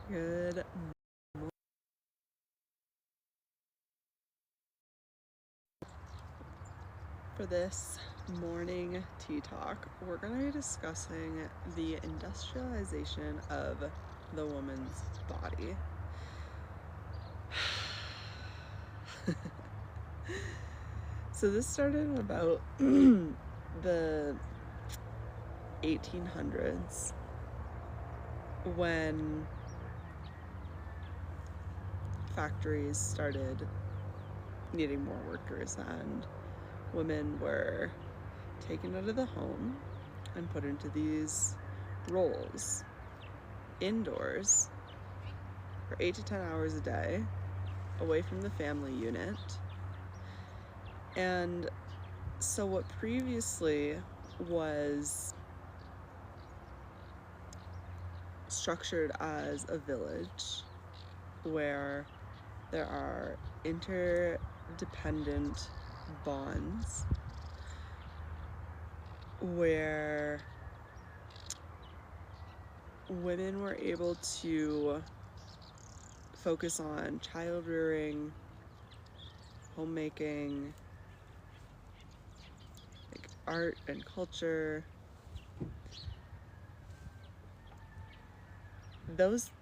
Good. For this morning tea talk, we're going to be discussing the industrialization of the woman's body. So this started about the 1800s when factories started needing more workers and women were taken out of the home and put into these roles indoors for 8 to 10 hours a day, away from the family unit. And so what previously was structured as a village where there are interdependent bonds, where women were able to focus on child rearing, homemaking, like art and culture. Those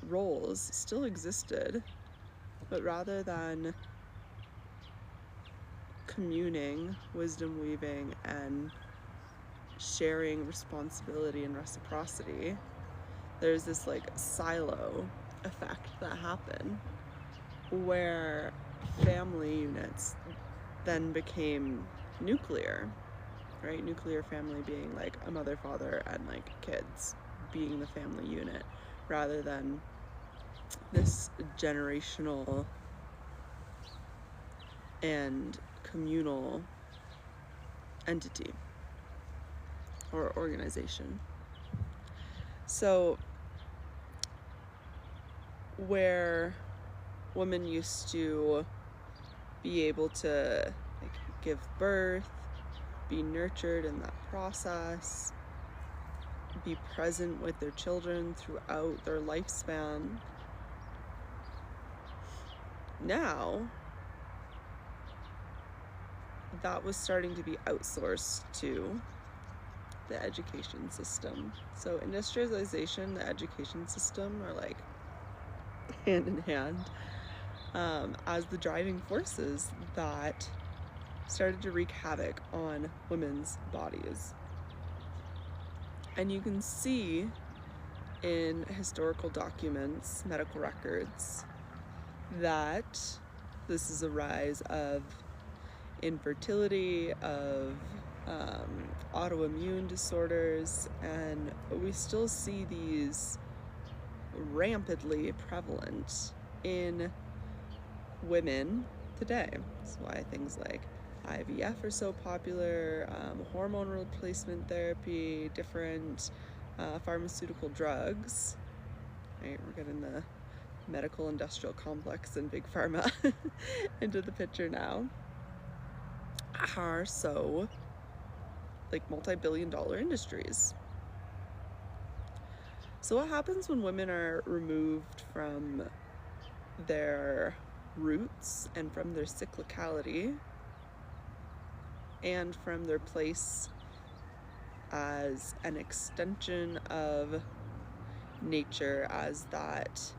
roles still existed, but rather than communing, wisdom weaving, and sharing responsibility and reciprocity, there's this like silo effect that happened where family units then became nuclear, right? Nuclear family being like a mother, father, and like kids being the family unit, rather than this generational and communal entity or organization. So where women used to be able to like give birth, be nurtured in that process, be present with their children throughout their lifespan, now that was starting to be outsourced to the education system. So industrialization, the education system are like hand in hand as the driving forces that started to wreak havoc on women's bodies. And you can see in historical documents, medical records, that this is a rise of infertility, of autoimmune disorders, and we still see these rampantly prevalent in women today. That's why things like IVF are so popular, hormone replacement therapy, different pharmaceutical drugs. Right, we're getting the medical industrial complex and big pharma into the picture now, are so like multi-billion-dollar industries. So what happens when women are removed from their roots and from their cyclicality and from their place as an extension of nature, as that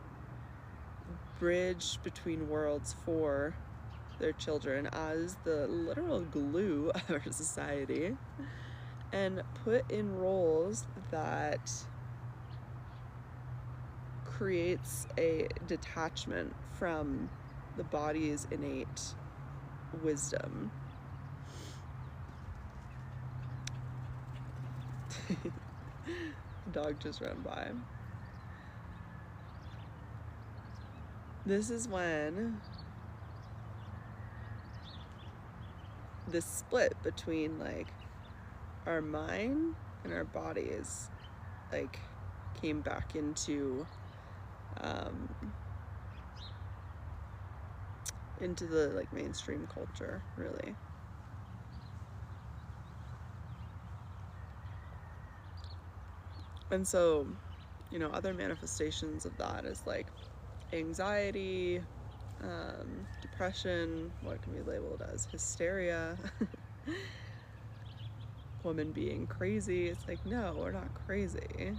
bridge between worlds for their children, as the literal glue of our society, and put in roles that creates a detachment from the body's innate wisdom. Dog just ran by. This is when this split between like our mind and our bodies like came back into the like mainstream culture, really. And so other manifestations of that is like anxiety, depression, what can be labeled as hysteria, women being crazy. It's like, no, we're not crazy.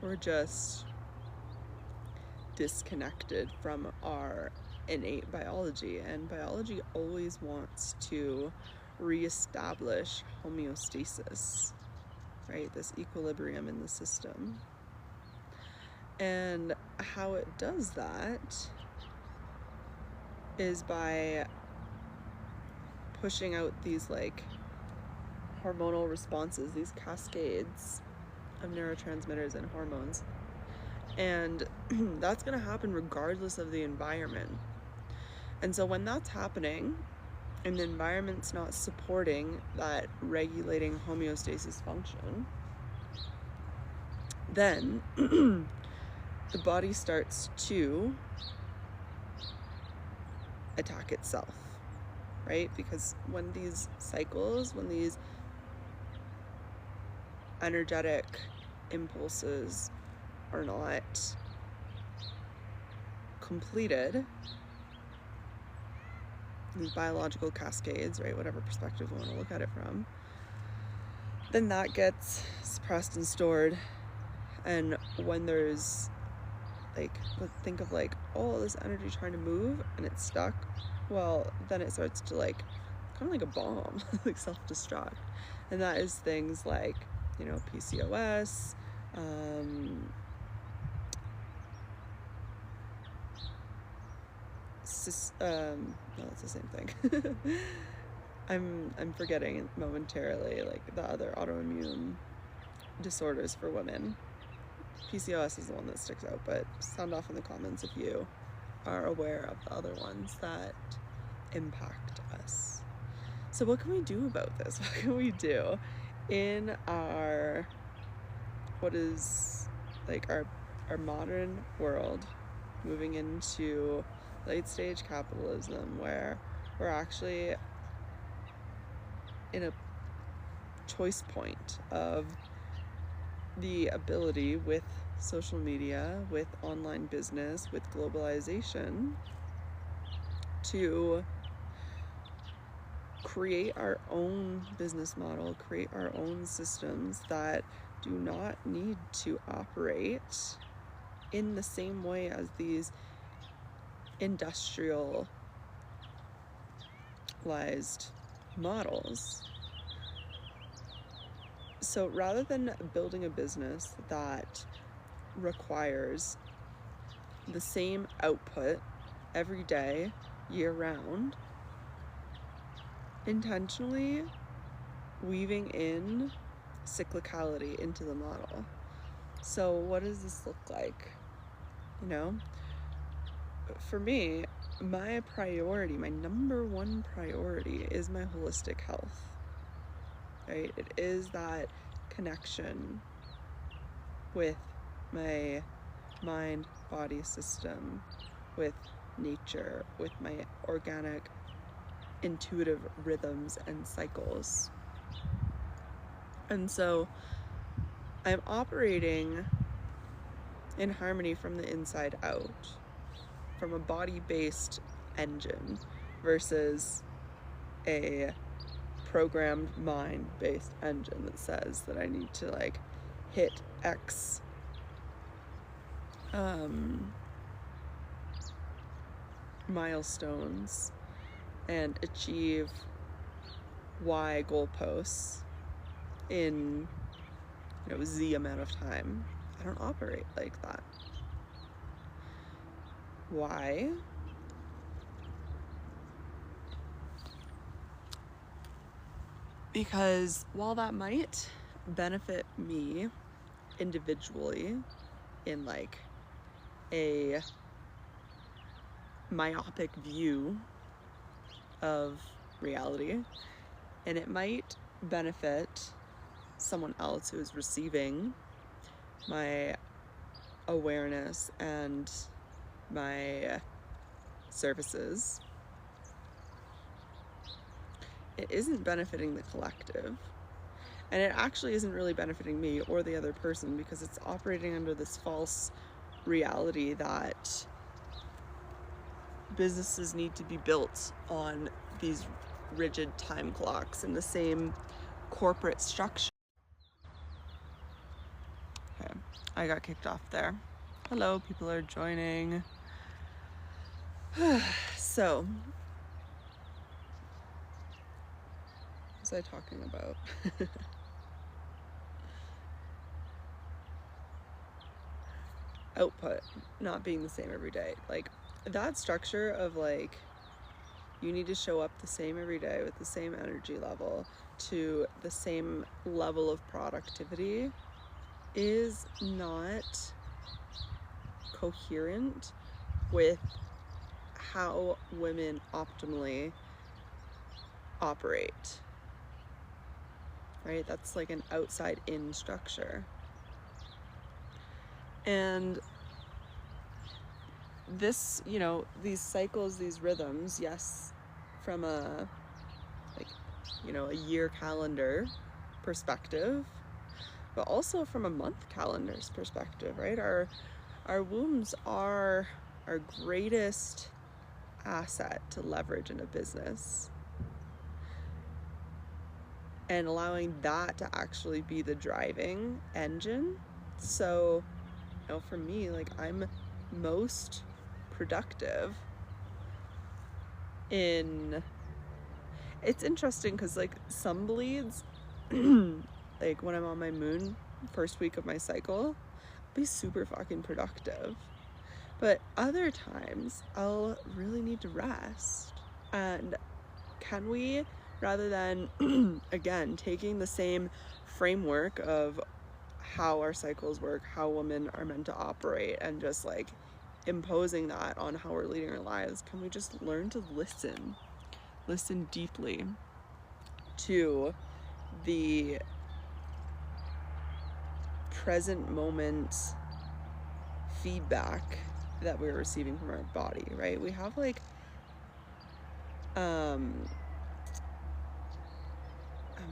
We're just disconnected from our innate biology, and biology always wants to reestablish homeostasis, right? This equilibrium in the system. And how it does that is by pushing out these like hormonal responses, these cascades of neurotransmitters and hormones. And that's going to happen regardless of the environment. And so when that's happening and the environment's not supporting that regulating homeostasis function, then the body starts to attack itself, right? Because when these cycles, when these energetic impulses are not completed, these biological cascades, right, whatever perspective we want to look at it from, then that gets suppressed and stored. And when there's like, think of like all this energy trying to move and it's stuck, well, then it starts to like, kind of like a bomb, like self-destruct. And that is things like, PCOS, no, it's the same thing. I'm forgetting momentarily, like the other autoimmune disorders for women. PCOS is the one that sticks out, but sound off in the comments if you are aware of the other ones that impact us. So what can we do about this? What can we do in our, what is like our modern world, moving into late stage capitalism, where we're actually in a choice point of the ability with social media, with online business, with globalization, to create our own business model, create our own systems that do not need to operate in the same way as these industrialized models. So rather than building a business that requires the same output every day, year round, intentionally weaving in cyclicality into the model. So what does this look like? For me, my priority, my number one priority is my holistic health, right? It is that connection with my mind, body system, with nature, with my organic, intuitive rhythms and cycles. And so I'm operating in harmony from the inside out, from a body-based engine versus a programmed mind-based engine that says that I need to like hit X milestones and achieve Y goalposts in Z amount of time. I don't operate like that. Why? Because while that might benefit me individually in like a myopic view of reality, and it might benefit someone else who is receiving my awareness and my services, it isn't benefiting the collective. And it actually isn't really benefiting me or the other person, because it's operating under this false reality that businesses need to be built on these rigid time clocks and the same corporate structure. Okay, I got kicked off there. Hello, people are joining. So, what was I talking about? Output not being the same every day. Like, that structure of like, you need to show up the same every day with the same energy level to the same level of productivity is not coherent with how women optimally operate, right? That's like an outside in structure. And this, you know, these cycles, these rhythms, yes, from a, like, you know, a year calendar perspective, but also from a month calendar's perspective, right? Our wombs are our greatest asset to leverage in a business, and allowing that to actually be the driving engine. So, you know, for me, like, I'm most productive in, it's interesting because like some bleeds like when I'm on my moon, first week of my cycle, I'll be super fucking productive, but other times I'll really need to rest. And can we, rather than again taking the same framework of how our cycles work, how women are meant to operate, and just like imposing that on how we're leading our lives, can we just learn to listen deeply to the present moment feedback that we're receiving from our body, right? We have like I'm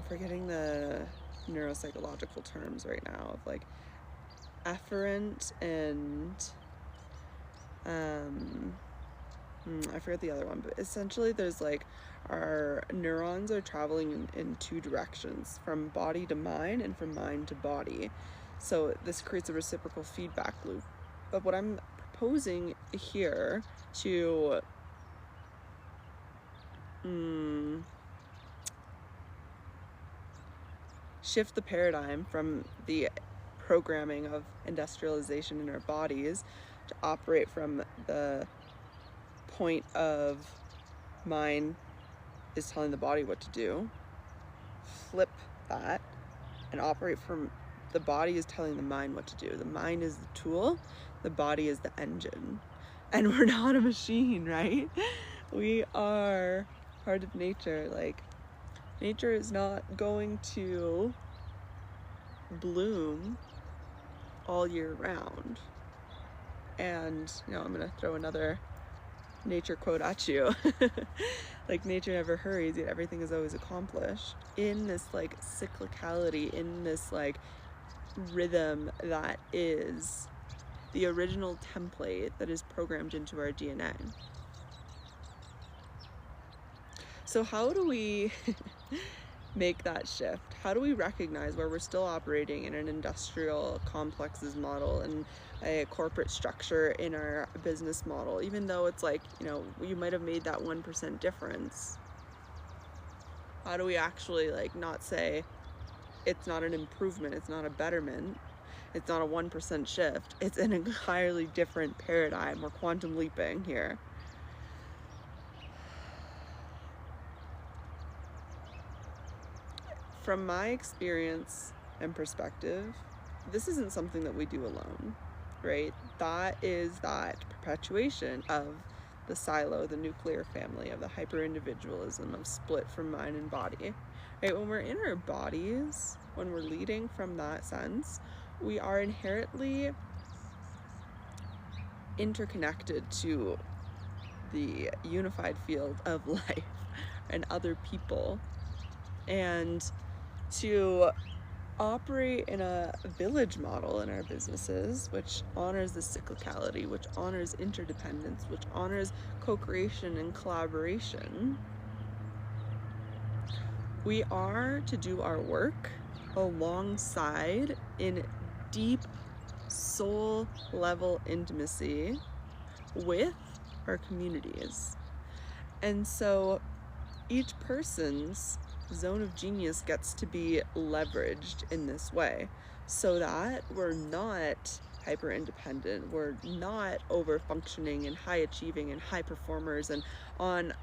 forgetting the neuropsychological terms right now of like afferent and I forget the other one, but essentially there's like our neurons are traveling in two directions, from body to mind and from mind to body. So this creates a reciprocal feedback loop. But what I'm proposing here to shift the paradigm from the programming of industrialization in our bodies to operate from the point of mind is telling the body what to do, flip that and operate from the body is telling the mind what to do. The mind is the tool, the body is the engine. And we're not a machine, right? We are part of nature. Like, nature is not going to bloom all year round. And, you know, I'm gonna throw another nature quote at you. Like, nature never hurries, yet everything is always accomplished. In this like cyclicality, in this like rhythm that is the original template that is programmed into our DNA. So how do we make that shift? How do we recognize where we're still operating in an industrial complexes model and a corporate structure in our business model, even though it's like, you know, you might have made that 1% difference? How do we actually like not say it's not an improvement, it's not a betterment, it's not a 1% shift, it's an entirely different paradigm? We're quantum leaping here. From my experience and perspective, this isn't something that we do alone, right? That is that perpetuation of the silo, the nuclear family, of the hyper-individualism, of split from mind and body, right? When we're in our bodies, when we're leading from that sense, we are inherently interconnected to the unified field of life and other people. And to operate in a village model in our businesses, which honors the cyclicality, which honors interdependence, which honors co-creation and collaboration. We are to do our work alongside in deep soul level intimacy with our communities. And so each person's zone of genius gets to be leveraged in this way so that we're not hyper independent, we're not over functioning and high achieving and high performers and on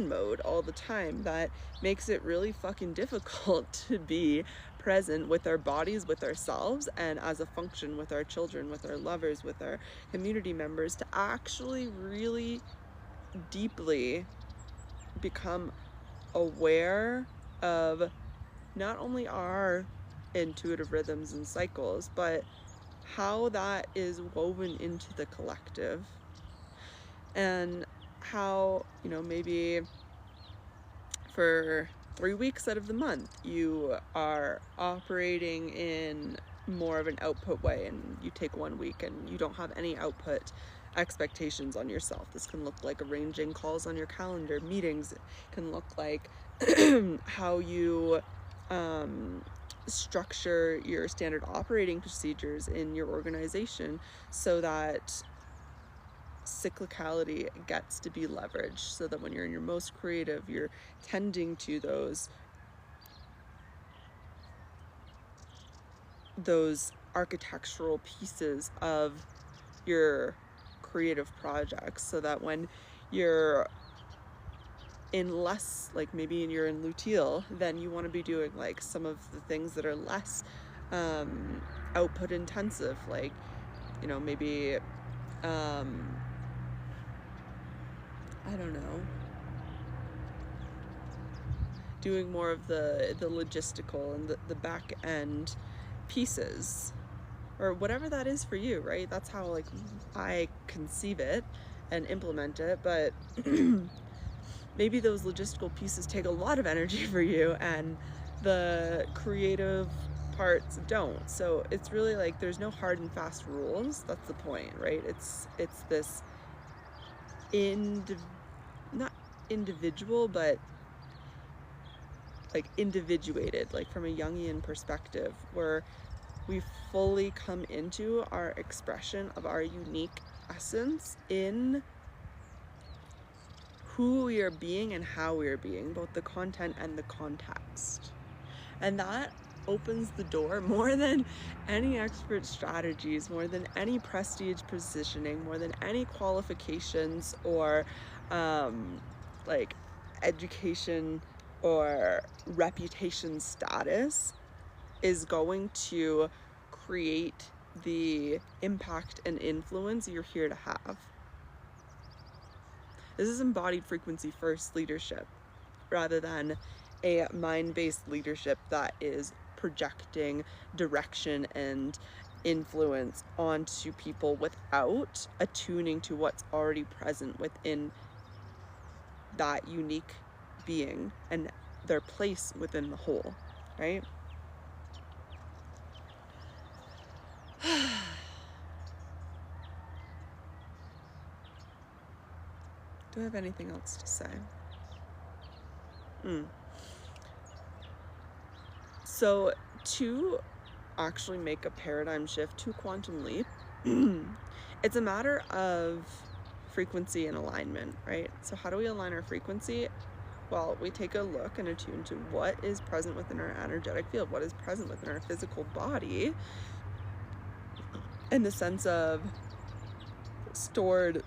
mode all the time. That makes it really fucking difficult to be present with our bodies, with ourselves, and as a function with our children, with our lovers, with our community members, to actually really deeply become aware of not only our intuitive rhythms and cycles, but how that is woven into the collective, and how, you know, maybe for 3 weeks out of the month you are operating in more of an output way, and you take 1 week and you don't have any output expectations on yourself. This can look like arranging calls on your calendar, meetings. It can look like how you structure your standard operating procedures in your organization so that cyclicality gets to be leveraged, so that when you're in your most creative, you're tending to those architectural pieces of your creative projects, so that when you're in less, like maybe you're in luteal, then you want to be doing like some of the things that are less output intensive, like, you know, maybe I don't know, doing more of the logistical and the back end pieces, or whatever that is for you, right? That's how like I conceive it and implement it. But maybe those logistical pieces take a lot of energy for you and the creative parts don't. So it's really like there's no hard and fast rules. That's the point, right? It's this not individual, but like individuated, like from a Jungian perspective, where we fully come into our expression of our unique essence in who we are being and how we are being, both the content and the context. And that opens the door more than any expert strategies, more than any prestige positioning, more than any qualifications or like education or reputation status is going to create the impact and influence you're here to have. This is embodied frequency first leadership, rather than a mind-based leadership that is projecting direction and influence onto people without attuning to what's already present within that unique being and their place within the whole, right? Do I have anything else to say? So to actually make a paradigm shift to quantum leap, it's a matter of frequency and alignment, right? So how do we align our frequency? Well, we take a look and attune to what is present within our energetic field, what is present within our physical body, in the sense of stored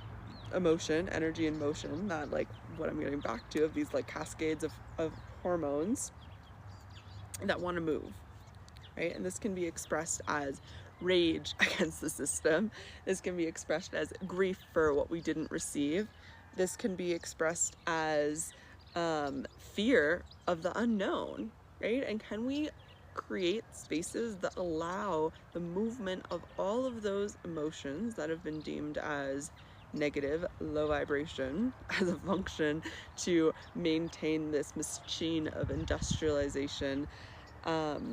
emotion, energy and motion, that like what I'm getting back to, of these like cascades of hormones that want to move, right? And this can be expressed as rage against the system. This can be expressed as grief for what we didn't receive. This can be expressed as fear of the unknown, right? And can we create spaces that allow the movement of all of those emotions that have been deemed as negative, low vibration, as a function to maintain this machine of industrialization Right?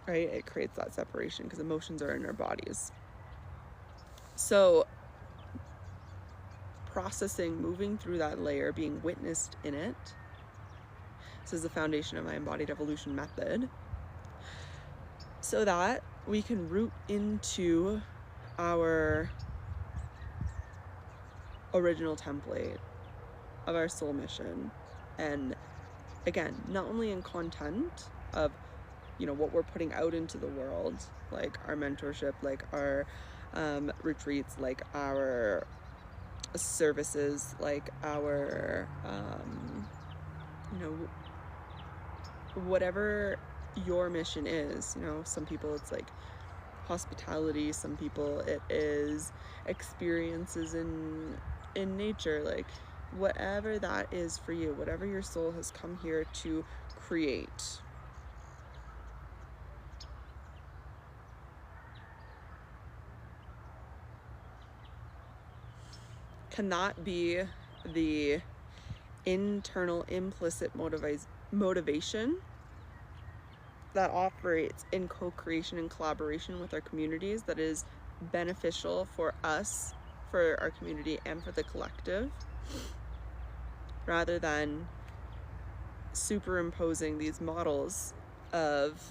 It creates that separation because emotions are in our bodies. So processing, moving through that layer, being witnessed in it. This is the foundation of my embodied evolution method. So that we can root into our original template of our soul mission. And again, not only in content of, you know, what we're putting out into the world, like our mentorship, like our retreats, like our services, like our, you know, whatever your mission is. You know, some people it's like hospitality, some people it is experiences in nature, like whatever that is for you, whatever your soul has come here to create. Cannot be the internal implicit motivation that operates in co-creation and collaboration with our communities that is beneficial for us, for our community, and for the collective, rather than superimposing these models of,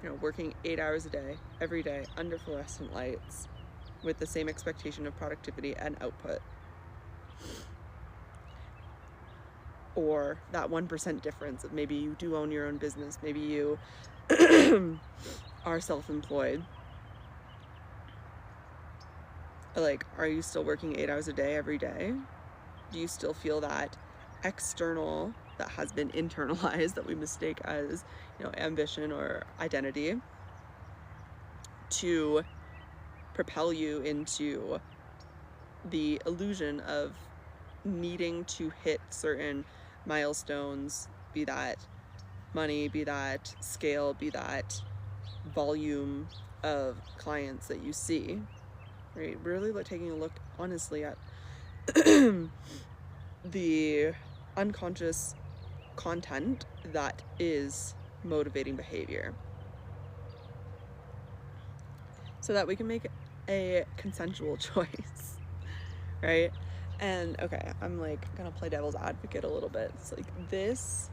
you know, working 8 hours a day, every day, under fluorescent lights, with the same expectation of productivity and output. Or that 1% difference of maybe you do own your own business, maybe you are self-employed. Like, are you still working 8 hours a day every day? Do you still feel that external that has been internalized, that we mistake as, you know, ambition or identity, to propel you into the illusion of needing to hit certain milestones, be that money, be that scale, be that volume of clients that you see, right? Really taking a look honestly at the unconscious content that is motivating behavior, so that we can make a consensual choice, right? And okay, I'm like gonna play devil's advocate a little bit. It's like, this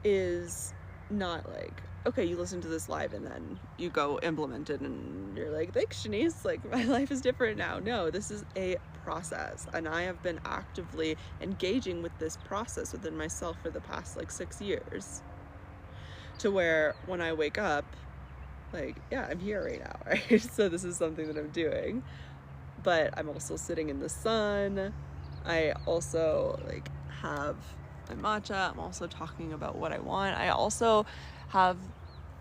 is not like, okay, you listen to this live and then you go implement it and you're like, thanks, Shanice, like my life is different now. No, this is a process, and I have been actively engaging with this process within myself for the past like 6 years, to where when I wake up, like, yeah, I'm here right now, right? So this is something that I'm doing, but I'm also sitting in the sun. I also like have my matcha. I'm also talking about what I want. I also have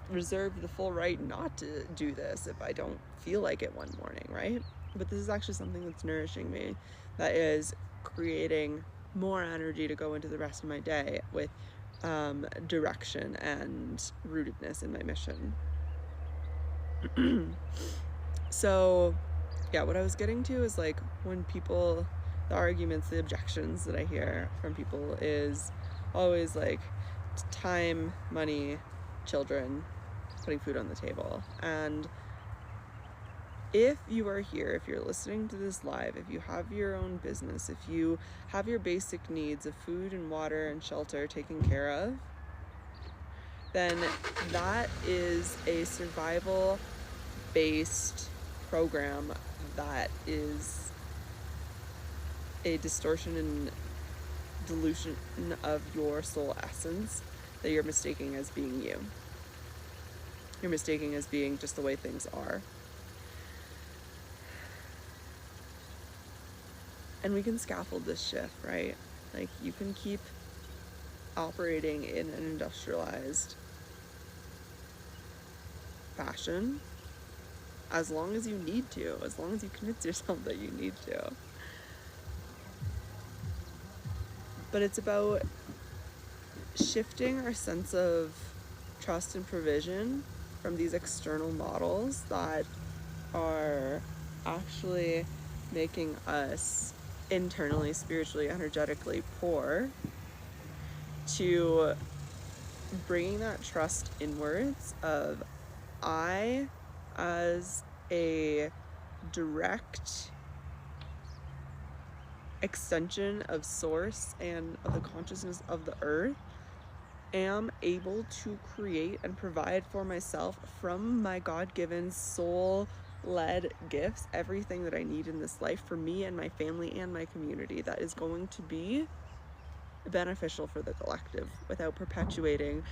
reserved the full right not to do this if I don't feel like it one morning, right? But this is actually something that's nourishing me, that is creating more energy to go into the rest of my day with direction and rootedness in my mission. So yeah, what I was getting to is like, when people, the arguments, the objections that I hear from people is always like time, money, children, putting food on the table. And if you are here, if you're listening to this live, if you have your own business, if you have your basic needs of food and water and shelter taken care of, then that is a survival based program that is a distortion and dilution of your soul essence that you're mistaking as being you. You're mistaking as being just the way things are. And we can scaffold this shift, right? Like, you can keep operating in an industrialized fashion as long as you need to, as long as you convince yourself that you need to. But it's about shifting our sense of trust and provision from these external models that are actually making us internally, spiritually, energetically poor, to bringing that trust inwards of I, as a direct extension of source and of the consciousness of the earth, am able to create and provide for myself from my God-given soul-led gifts everything that I need in this life for me and my family and my community that is going to be beneficial for the collective without perpetuating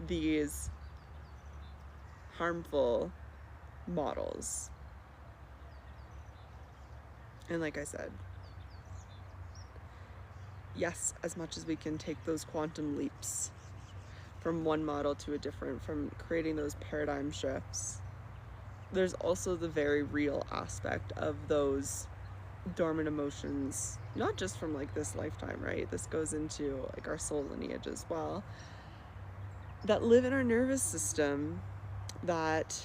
these harmful models. And like I said, yes, as much as we can take those quantum leaps from one model to a different, from creating those paradigm shifts, there's also the very real aspect of those dormant emotions, not just from like this lifetime, right? This goes into like our soul lineage as well, that live in our nervous system that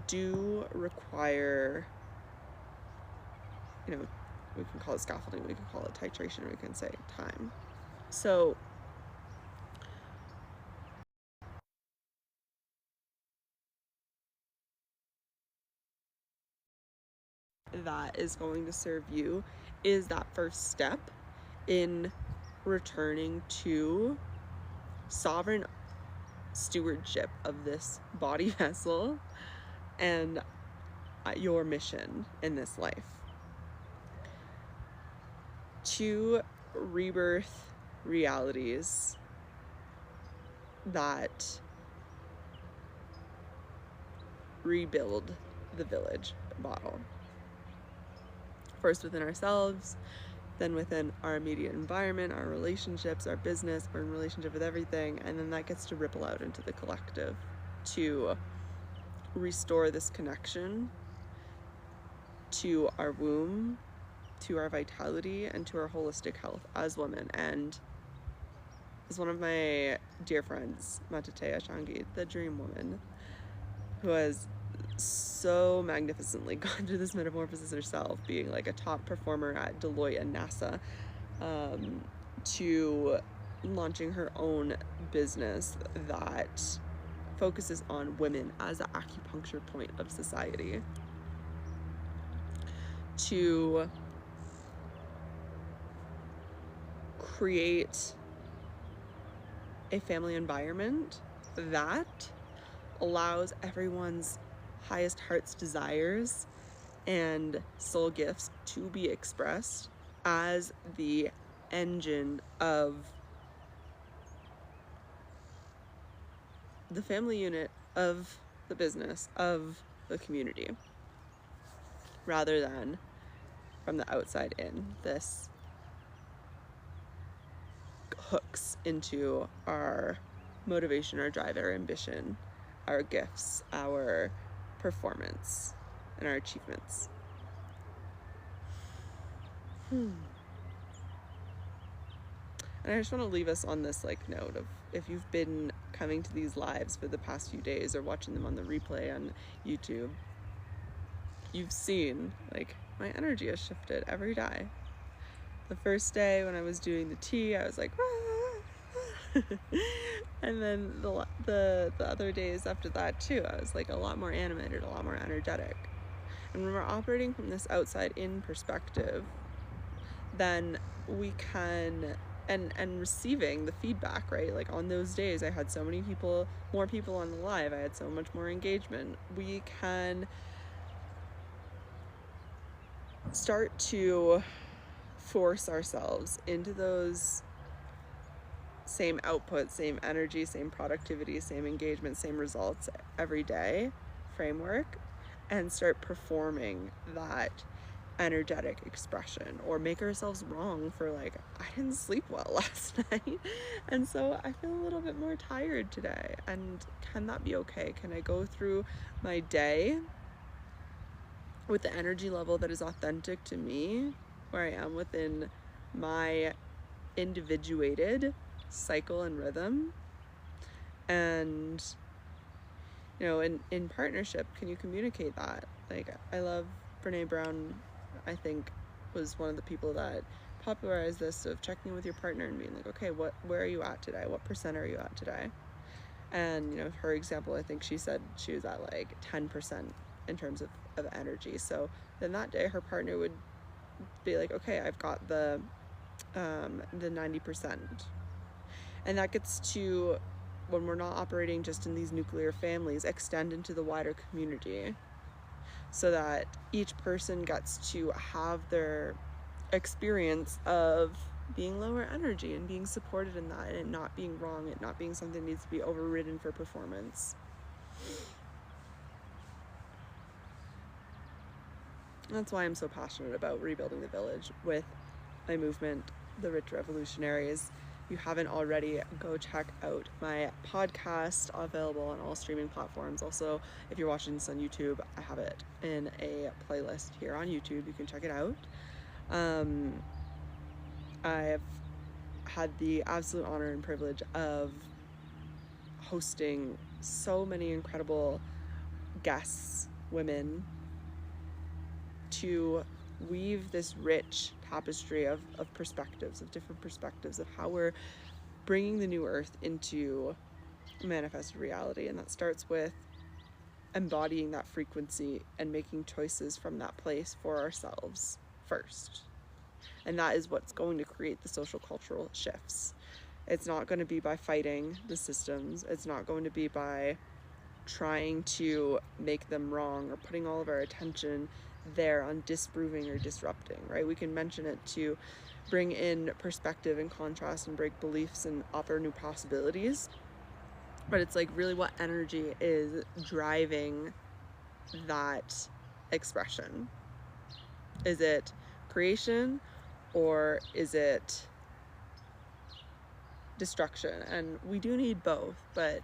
do require, you know, we can call it scaffolding, we can call it titration, we can say time. So that is going to serve you is that first step in returning to sovereign stewardship of this body vessel and your mission in this life. To rebirth realities that rebuild the village model. First within ourselves, then within our immediate environment, our relationships, our business, we're in relationship with everything, and then that gets to ripple out into the collective to restore this connection to our womb, to our vitality, and to our holistic health as women. And as one of my dear friends, Matatea Shangi, the dream woman, who has so magnificently gone through this metamorphosis herself, being like a top performer at Deloitte and NASA, to launching her own business that focuses on women as the acupuncture point of society, to create a family environment that allows everyone's highest heart's desires and soul gifts to be expressed as the engine of the family unit, of the business, of the community, rather than from the outside in. This hooks into our motivation, our drive, our ambition, our gifts, our performance, and our achievements. And I just want to leave us on this like note of, if you've been coming to these lives for the past few days or watching them on the replay on YouTube, you've seen like my energy has shifted every day. The first day when I was doing the tea, I was like, ah. And then the other days after that too, I was like a lot more animated, a lot more energetic. And when we're operating from this outside in perspective, then we can, and receiving the feedback, right? Like on those days I had so many people, more people on the live, I had so much more engagement. We can start to force ourselves into those same output, same energy, same productivity, same engagement, same results every day framework, and start performing that energetic expression, or make ourselves wrong for like, I didn't sleep well last night and so I feel a little bit more tired today, and can that be okay? Can I go through my day with the energy level that is authentic to me, where I am within my individuated cycle and rhythm? And you know, in partnership, can you communicate that? Like, I love Brene Brown, I think was one of the people that popularize this of checking in with your partner and being like, okay, where are you at today? What percent are you at today? And, you know, her example, I think she said she was at like 10% in terms of energy. So then that day her partner would be like, okay, I've got the 90%. And that gets to, when we're not operating just in these nuclear families, extend into the wider community so that each person gets to have their experience of being lower energy and being supported in that, and it not being wrong, it not being something that needs to be overridden for performance. And that's why I'm so passionate about rebuilding the village with my movement, the Rich Revolutionaries. If you haven't already, go check out my podcast, available on all streaming platforms. Also, if you're watching this on YouTube, I have it in a playlist here on YouTube. You can check it out. I've had the absolute honor and privilege of hosting so many incredible guests, women, to weave this rich tapestry of perspectives, of different perspectives of how we're bringing the new earth into manifested reality. And that starts with embodying that frequency and making choices from that place for ourselves first. And that is what's going to create the social cultural shifts. It's not going to be by fighting the systems. It's not going to be by trying to make them wrong or putting all of our attention there on disproving or disrupting, right? We can mention it to bring in perspective and contrast and break beliefs and offer new possibilities. But it's like really what energy is driving that expression? Is it creation or is it destruction? And we do need both, but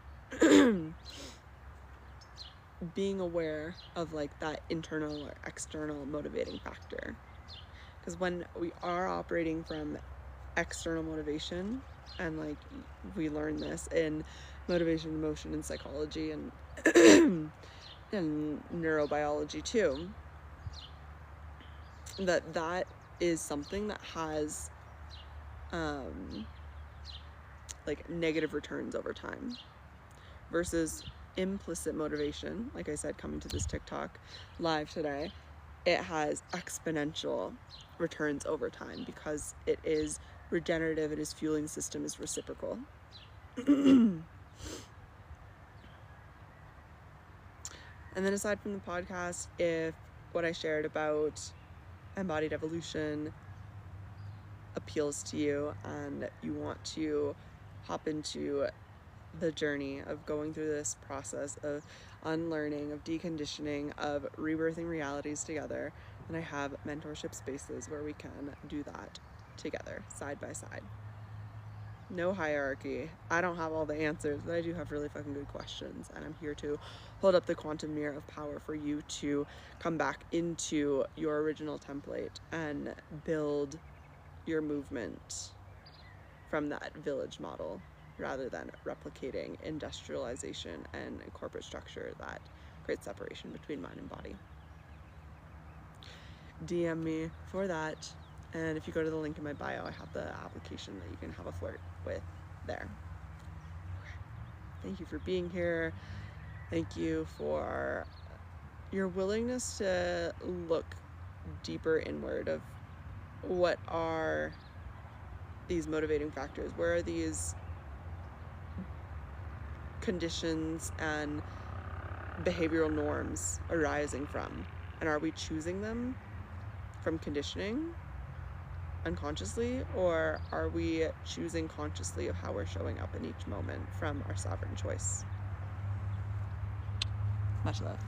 being aware of like that internal or external motivating factor. Because when we are operating from external motivation, and like we learn this in motivation, emotion, and psychology, and and neurobiology too, that is something that has like negative returns over time, versus implicit motivation, like I said, coming to this TikTok live today, it has exponential returns over time because it is regenerative, it is fueling, system is reciprocal. And then aside from the podcast, if what I shared about embodied evolution appeals to you and you want to hop into the journey of going through this process of unlearning, of deconditioning, of rebirthing realities together, and I have mentorship spaces where we can do that together, side by side. No hierarchy. I don't have all the answers, but I do have really fucking good questions, and I'm here to hold up the quantum mirror of power for you to come back into your original template and build your movement from that village model, rather than replicating industrialization and corporate structure that creates separation between mind and body. DM me for that, and if you go to the link in my bio, I have the application that you can have a flirt with there. Thank you for being here. Thank you for your willingness to look deeper inward of what are these motivating factors, where are these conditions and behavioral norms arising from, and are we choosing them from conditioning unconsciously, or are we choosing consciously of how we're showing up in each moment from our sovereign choice? Much love.